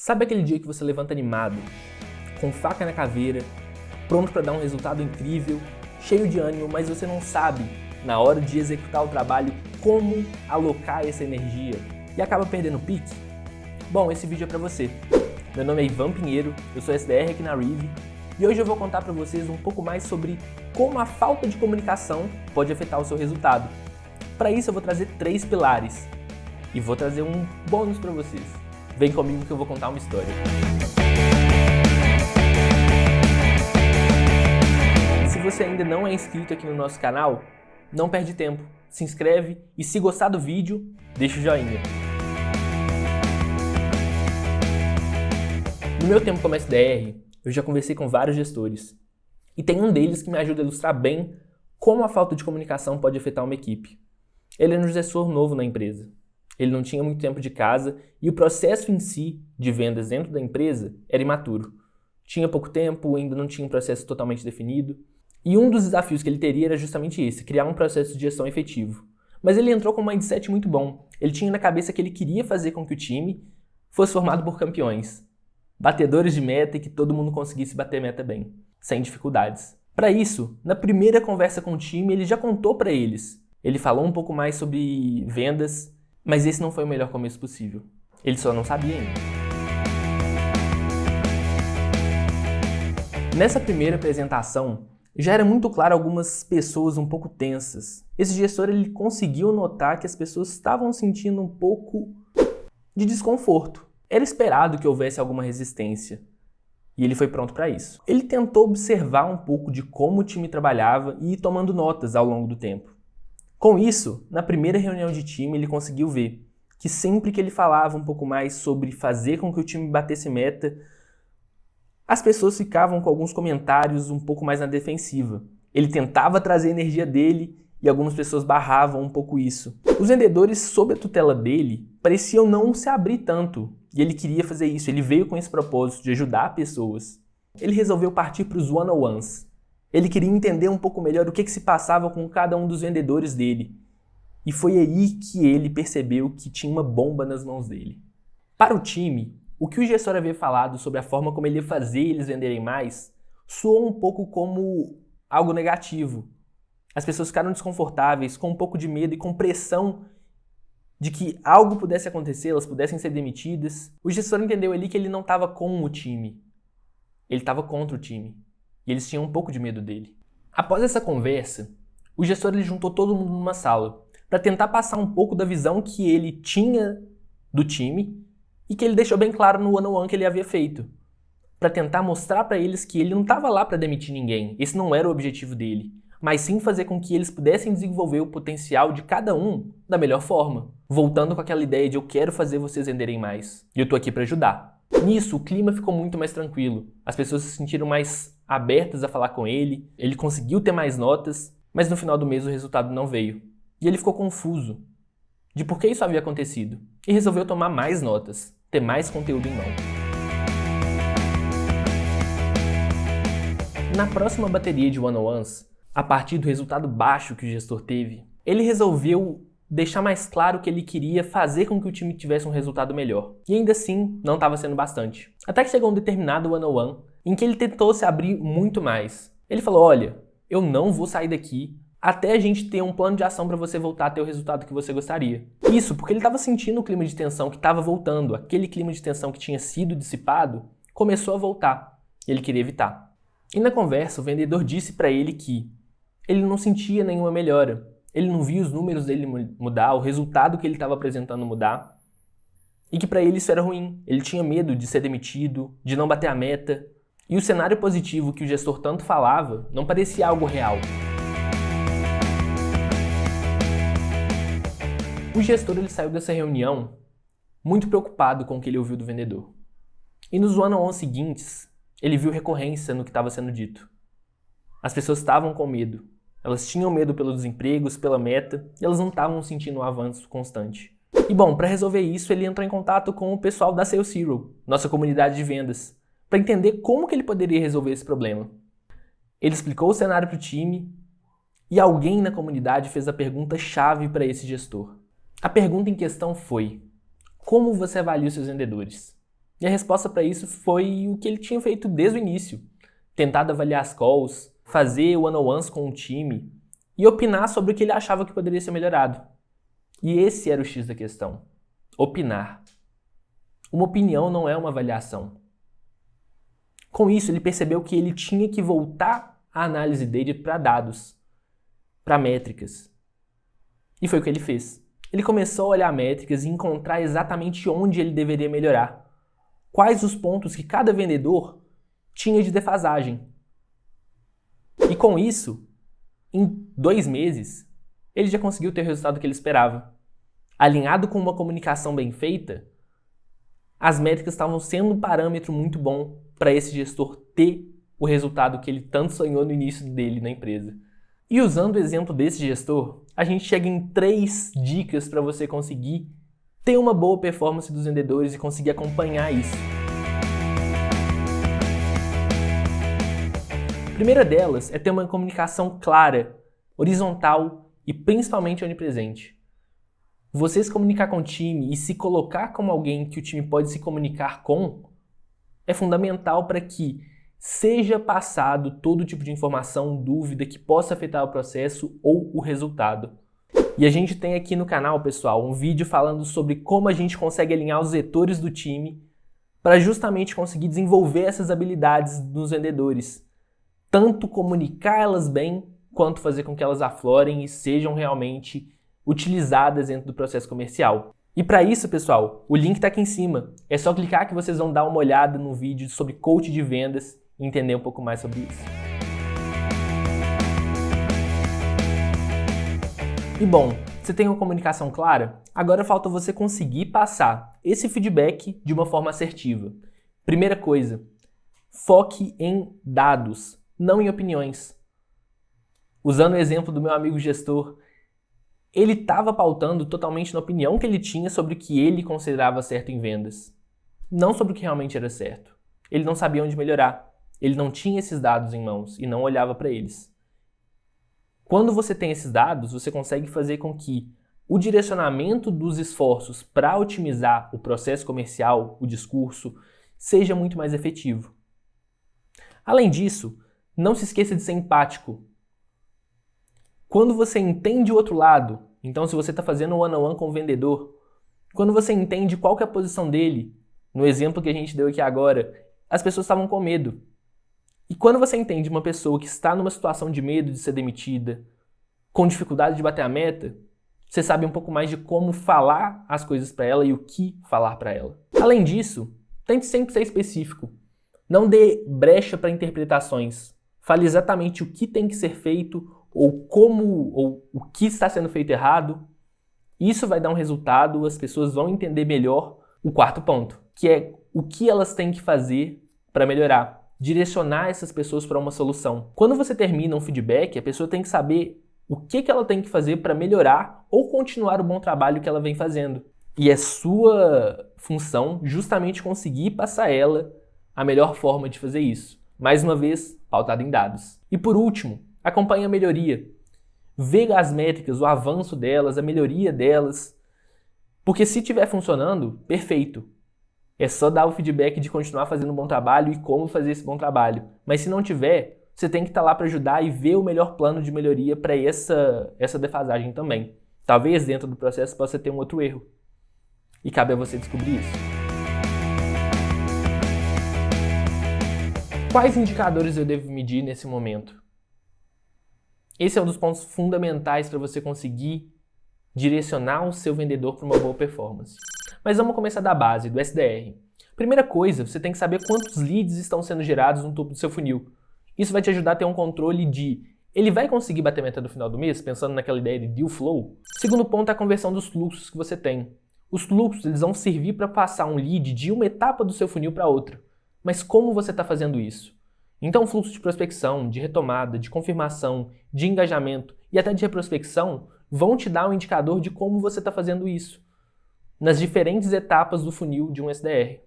Sabe aquele dia que você levanta animado, com faca na caveira, pronto para dar um resultado incrível, cheio de ânimo, mas você não sabe, na hora de executar o trabalho, como alocar essa energia e acaba perdendo o pique? Bom, esse vídeo é para você. Meu nome é Ivan Pinheiro, eu sou SDR aqui na Rive e hoje eu vou contar para vocês um pouco mais sobre como a falta de comunicação pode afetar o seu resultado. Para isso eu vou trazer 3 pilares e vou trazer um bônus para vocês. Vem comigo que eu vou contar uma história. Se você ainda não é inscrito aqui no nosso canal, não perde tempo. Se inscreve e se gostar do vídeo, deixa o joinha. No meu tempo como SDR, eu já conversei com vários gestores. E tem um deles que me ajuda a ilustrar bem como a falta de comunicação pode afetar uma equipe. Ele é um gestor novo na empresa. Ele não tinha muito tempo de casa e o processo em si de vendas dentro da empresa era imaturo. Tinha pouco tempo, ainda não tinha um processo totalmente definido. E um dos desafios que ele teria era justamente esse, criar um processo de gestão efetivo. Mas ele entrou com um mindset muito bom. Ele tinha na cabeça que ele queria fazer com que o time fosse formado por campeões. Batedores de meta e que todo mundo conseguisse bater meta bem, sem dificuldades. Para isso, na primeira conversa com o time, ele já contou para eles. Ele falou um pouco mais sobre vendas, mas esse não foi o melhor começo possível. Ele só não sabia ainda. Nessa primeira apresentação, já era muito claro algumas pessoas um pouco tensas. Esse gestor ele conseguiu notar que as pessoas estavam sentindo um pouco de desconforto. Era esperado que houvesse alguma resistência. E ele foi pronto para isso. Ele tentou observar um pouco de como o time trabalhava e ir tomando notas ao longo do tempo. Com isso, na primeira reunião de time, ele conseguiu ver que sempre que ele falava um pouco mais sobre fazer com que o time batesse meta, as pessoas ficavam com alguns comentários um pouco mais na defensiva. Ele tentava trazer a energia dele e algumas pessoas barravam um pouco isso. Os vendedores, sob a tutela dele, pareciam não se abrir tanto e ele queria fazer isso. Ele veio com esse propósito de ajudar pessoas. Ele resolveu partir para os one-on-ones. Ele queria entender um pouco melhor o que se passava com cada um dos vendedores dele. E foi aí que ele percebeu que tinha uma bomba nas mãos dele. Para o time, o que o gestor havia falado sobre a forma como ele ia fazer eles venderem mais soou um pouco como algo negativo. As pessoas ficaram desconfortáveis, com um pouco de medo e com pressão de que algo pudesse acontecer, elas pudessem ser demitidas. O gestor entendeu ali que ele não estava com o time. Ele estava contra o time. E eles tinham um pouco de medo dele. Após essa conversa, o gestor ele juntou todo mundo numa sala para tentar passar um pouco da visão que ele tinha do time e que ele deixou bem claro no one-on-one que ele havia feito. Para tentar mostrar para eles que ele não estava lá para demitir ninguém. Esse não era o objetivo dele. Mas sim fazer com que eles pudessem desenvolver o potencial de cada um da melhor forma. Voltando com aquela ideia de eu quero fazer vocês venderem mais. E eu tô aqui para ajudar. Nisso, o clima ficou muito mais tranquilo. As pessoas se sentiram mais abertas a falar com ele. Ele conseguiu ter mais notas, mas no final do mês o resultado não veio. E ele ficou confuso de por que isso havia acontecido. E resolveu tomar mais notas, ter mais conteúdo em mão. Na próxima bateria de one-on-ones, a partir do resultado baixo que o gestor teve, ele resolveu deixar mais claro que ele queria fazer com que o time tivesse um resultado melhor. E ainda assim, não estava sendo bastante. Até que chegou um determinado one-on-one em que ele tentou se abrir muito mais. Ele falou, olha, eu não vou sair daqui até a gente ter um plano de ação para você voltar a ter o resultado que você gostaria. Isso porque ele estava sentindo o clima de tensão que estava voltando. Aquele clima de tensão que tinha sido dissipado começou a voltar. E ele queria evitar. E na conversa, o vendedor disse para ele que ele não sentia nenhuma melhora. Ele não via os números dele mudar, o resultado que ele estava apresentando mudar. E que para ele isso era ruim. Ele tinha medo de ser demitido, de não bater a meta. E o cenário positivo que o gestor tanto falava não parecia algo real. O gestor ele saiu dessa reunião muito preocupado com o que ele ouviu do vendedor. E nos one-on-one seguintes, ele viu recorrência no que estava sendo dito. As pessoas estavam com medo. Elas tinham medo pelos desempregos, pela meta, e elas não estavam sentindo um avanço constante. E bom, para resolver isso, ele entrou em contato com o pessoal da Sales Hero, nossa comunidade de vendas, para entender como que ele poderia resolver esse problema. Ele explicou o cenário para o time e alguém na comunidade fez a pergunta-chave para esse gestor. A pergunta em questão foi: como você avalia os seus vendedores? E a resposta para isso foi o que ele tinha feito desde o início. Tentado avaliar as calls, fazer one-on-ones com o time e opinar sobre o que ele achava que poderia ser melhorado. E esse era o X da questão. Opinar. Uma opinião não é uma avaliação. Com isso, ele percebeu que ele tinha que voltar a análise dele para dados, para métricas. E foi o que ele fez. Ele começou a olhar métricas e encontrar exatamente onde ele deveria melhorar. Quais os pontos que cada vendedor tinha de defasagem. E com isso, em 2 meses, ele já conseguiu ter o resultado que ele esperava. Alinhado com uma comunicação bem feita, as métricas estavam sendo um parâmetro muito bom para esse gestor ter o resultado que ele tanto sonhou no início dele na empresa. E usando o exemplo desse gestor, a gente chega em 3 dicas para você conseguir ter uma boa performance dos vendedores e conseguir acompanhar isso. A primeira delas é ter uma comunicação clara, horizontal e principalmente onipresente. Você se comunicar com o time e se colocar como alguém que o time pode se comunicar com é fundamental para que seja passado todo tipo de informação, dúvida que possa afetar o processo ou o resultado. E a gente tem aqui no canal, pessoal, um vídeo falando sobre como a gente consegue alinhar os vetores do time para justamente conseguir desenvolver essas habilidades dos vendedores. Tanto comunicar elas bem, quanto fazer com que elas aflorem e sejam realmente utilizadas dentro do processo comercial. E para isso, pessoal, o link está aqui em cima. É só clicar que vocês vão dar uma olhada no vídeo sobre coach de vendas e entender um pouco mais sobre isso. E bom, você tem uma comunicação clara? Agora falta você conseguir passar esse feedback de uma forma assertiva. Primeira coisa, foque em dados, não em opiniões. Usando o exemplo do meu amigo gestor, ele estava pautando totalmente na opinião que ele tinha sobre o que ele considerava certo em vendas, não sobre o que realmente era certo. Ele não sabia onde melhorar, ele não tinha esses dados em mãos e não olhava para eles. Quando você tem esses dados, você consegue fazer com que o direcionamento dos esforços para otimizar o processo comercial, o discurso, seja muito mais efetivo. Além disso, não se esqueça de ser empático. Quando você entende o outro lado, então se você está fazendo um one-on-one com o vendedor, quando você entende qual que é a posição dele, no exemplo que a gente deu aqui agora, as pessoas estavam com medo. E quando você entende uma pessoa que está numa situação de medo de ser demitida, com dificuldade de bater a meta, você sabe um pouco mais de como falar as coisas para ela e o que falar para ela. Além disso, tente sempre ser específico. Não dê brecha para interpretações. Fale exatamente o que tem que ser feito ou como ou o que está sendo feito errado. Isso vai dar um resultado, as pessoas vão entender melhor o quarto ponto, que é o que elas têm que fazer para melhorar. Direcionar essas pessoas para uma solução. Quando você termina um feedback, a pessoa tem que saber o que ela tem que fazer para melhorar ou continuar o bom trabalho que ela vem fazendo. E é sua função justamente conseguir passar a ela a melhor forma de fazer isso. Mais uma vez, pautado em dados. E por último, acompanhe a melhoria. Veja as métricas, o avanço delas, a melhoria delas. Porque se estiver funcionando, perfeito. É só dar o feedback de continuar fazendo um bom trabalho e como fazer esse bom trabalho. Mas se não tiver, você tem que estar lá para ajudar e ver o melhor plano de melhoria para essa defasagem também. Talvez dentro do processo possa ter um outro erro. E cabe a você descobrir isso. Quais indicadores eu devo medir nesse momento? Esse é um dos pontos fundamentais para você conseguir direcionar o seu vendedor para uma boa performance. Mas vamos começar da base, do SDR. Primeira coisa, você tem que saber quantos leads estão sendo gerados no topo do seu funil. Isso vai te ajudar a ter um controle de ele vai conseguir bater a meta no final do mês, pensando naquela ideia de deal flow. Segundo ponto é a conversão dos fluxos que você tem. Os fluxos eles vão servir para passar um lead de uma etapa do seu funil para outra. Mas como você está fazendo isso? Então, fluxo de prospecção, de retomada, de confirmação, de engajamento e até de reprospecção vão te dar um indicador de como você está fazendo isso nas diferentes etapas do funil de um SDR.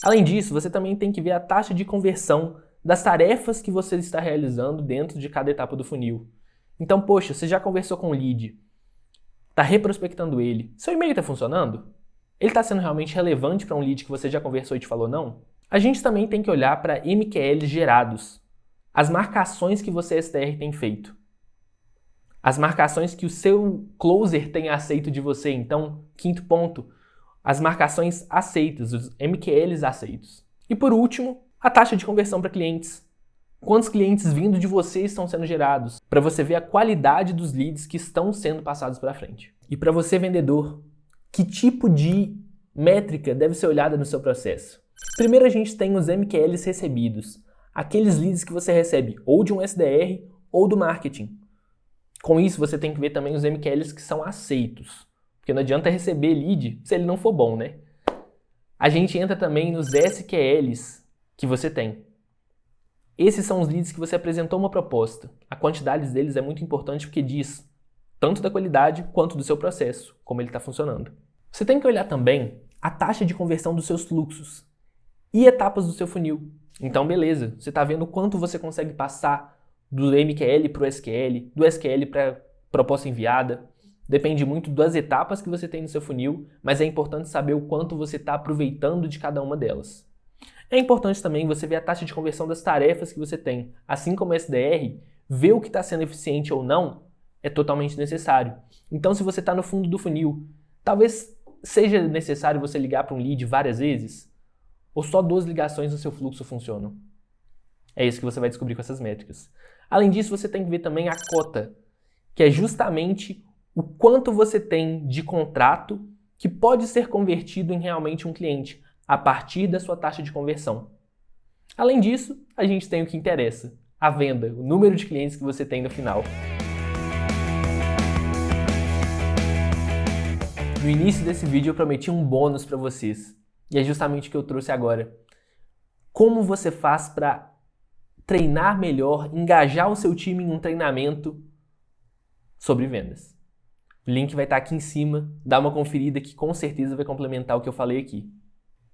Além disso, você também tem que ver a taxa de conversão das tarefas que você está realizando dentro de cada etapa do funil. Então, poxa, você já conversou com o lead, está reprospectando ele, seu e-mail está funcionando? Ele está sendo realmente relevante para um lead que você já conversou e te falou não? A gente também tem que olhar para MQLs gerados, as marcações que você SDR tem feito, as marcações que o seu closer tem aceito de você. Então, quinto ponto, as marcações aceitas, os MQLs aceitos. E por último, a taxa de conversão para clientes. Quantos clientes vindo de você estão sendo gerados? Para você ver a qualidade dos leads que estão sendo passados para frente. E para você, vendedor, que tipo de métrica deve ser olhada no seu processo? Primeiro a gente tem os MQLs recebidos, aqueles leads que você recebe ou de um SDR ou do marketing. Com isso você tem que ver também os MQLs que são aceitos, porque não adianta receber lead se ele não for bom, né? A gente entra também nos SQLs que você tem. Esses são os leads que você apresentou uma proposta. A quantidade deles é muito importante porque diz tanto da qualidade quanto do seu processo, como ele está funcionando. Você tem que olhar também a taxa de conversão dos seus fluxos e etapas do seu funil. Então, beleza, você está vendo quanto você consegue passar do MQL para o SQL, do SQL para proposta enviada. Depende muito das etapas que você tem no seu funil, mas é importante saber o quanto você está aproveitando de cada uma delas. É importante também você ver a taxa de conversão das tarefas que você tem. Assim como o SDR, ver o que está sendo eficiente ou não é totalmente necessário. Então, se você está no fundo do funil, talvez seja necessário você ligar para um lead várias vezes, ou só 2 ligações no seu fluxo funcionam. É isso que você vai descobrir com essas métricas. Além disso, você tem que ver também a cota, que é justamente o quanto você tem de contrato que pode ser convertido em realmente um cliente, a partir da sua taxa de conversão. Além disso, a gente tem o que interessa, a venda, o número de clientes que você tem no final. No início desse vídeo eu prometi um bônus para vocês, e é justamente o que eu trouxe agora. Como você faz para treinar melhor, engajar o seu time em um treinamento sobre vendas? O link vai estar aqui em cima, dá uma conferida que com certeza vai complementar o que eu falei aqui.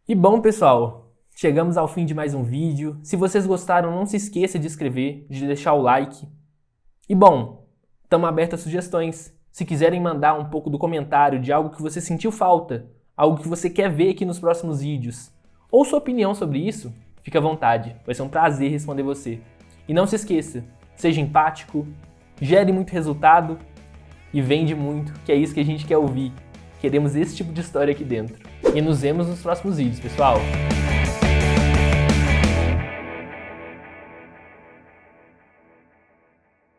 E bom, pessoal, chegamos ao fim de mais um vídeo. Se vocês gostaram, não se esqueça de inscrever, de deixar o like. E bom, estamos abertos a sugestões. Se quiserem mandar um pouco do comentário de algo que você sentiu falta, algo que você quer ver aqui nos próximos vídeos, ou sua opinião sobre isso, fique à vontade. Vai ser um prazer responder você. E não se esqueça, seja empático, gere muito resultado e vende muito, que é isso que a gente quer ouvir. Queremos esse tipo de história aqui dentro. E nos vemos nos próximos vídeos, pessoal!